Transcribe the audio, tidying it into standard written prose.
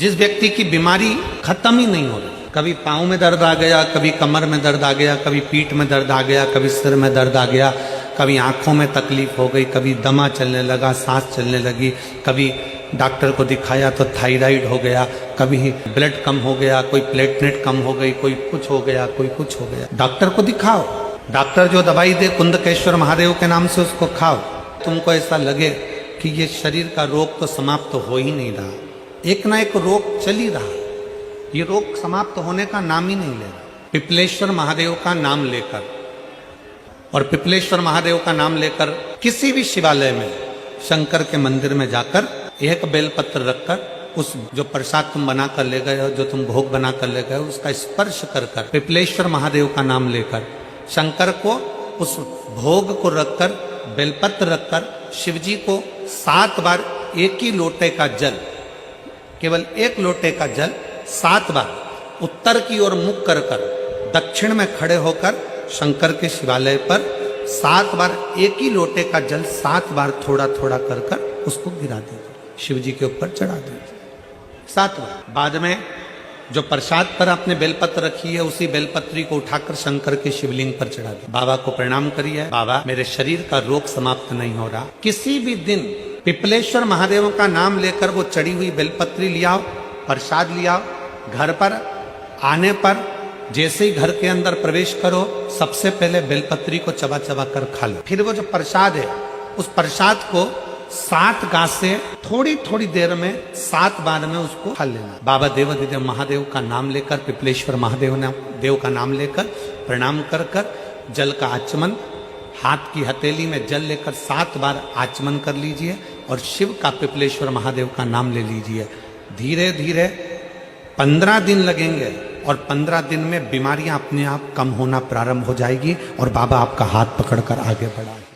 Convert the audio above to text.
जिस व्यक्ति की बीमारी खत्म ही नहीं हो रही, कभी पाँव में दर्द आ गया, कभी कमर में दर्द आ गया, कभी पीठ में दर्द आ गया, कभी सिर में दर्द आ गया, कभी आंखों में तकलीफ हो गई, कभी दमा चलने लगा, सांस चलने लगी, कभी डॉक्टर को दिखाया तो थायराइड हो गया, कभी ब्लड कम हो गया, कोई प्लेटलेट कम हो गई, कोई कुछ हो गया, कोई कुछ हो गया। डॉक्टर को दिखाओ, डॉक्टर जो दवाई दे कुंदकेश्वर महादेव के नाम से उसको खाओ। तुमको ऐसा लगे कि ये शरीर का रोग तो समाप्त तो हो ही नहीं रहा, एक ना एक रोग चल ही रहा, ये रोग समाप्त होने का नाम ही नहीं ले रहा। पिपलेश्वर महादेव का नाम लेकर और पिपलेश्वर महादेव का नाम लेकर किसी भी शिवालय में शंकर के मंदिर में जाकर एक बेलपत्र रखकर उस जो प्रसाद तुम बना कर ले गए हो, जो तुम भोग बना कर ले गए हो, उसका स्पर्श कर कर पिपलेश्वर महादेव का नाम लेकर शंकर को उस भोग को रखकर बेलपत्र रखकर शिव जी को 7 बार एक ही लोटे का जल, केवल एक लोटे का जल 7 बार उत्तर की ओर मुख कर कर दक्षिण में खड़े होकर शंकर के शिवालय पर 7 बार एक ही लोटे का जल 7 बार थोड़ा थोड़ा कर कर उसको गिरा दीजिए, शिव जी के ऊपर चढ़ा दीजिए 7 बार। बाद में जो प्रसाद पर आपने बेलपत्र रखी है उसी बेलपत्री को उठाकर शंकर के शिवलिंग पर चढ़ा दीजिए। बाबा को प्रणाम करिए, बाबा मेरे शरीर का रोग समाप्त नहीं हो रहा। किसी भी दिन पिपलेश्वर महादेव का नाम लेकर वो चढ़ी हुई बेलपत्री लियाओ, प्रसाद लियाओ, घर पर आने पर जैसे ही घर के अंदर प्रवेश करो सबसे पहले बेलपत्री को चबा चबा कर खा लो। फिर वो जो प्रसाद है उस प्रसाद को 7 गांठ से थोड़ी थोड़ी देर में 7 बार में उसको खा लेना। बाबा देवाधिदेव महादेव का नाम लेकर, पिपलेश्वर महादेव देव का नाम लेकर प्रणाम कर कर जल का आचमन, हाथ की हथेली में जल लेकर 7 बार आचमन कर लीजिए और शिव का पिपलेश्वर महादेव का नाम ले लीजिए। धीरे धीरे 15 दिन लगेंगे और 15 दिन में बीमारियां अपने आप कम होना प्रारंभ हो जाएगी और बाबा आपका हाथ पकड़कर आगे बढ़ाएंगे।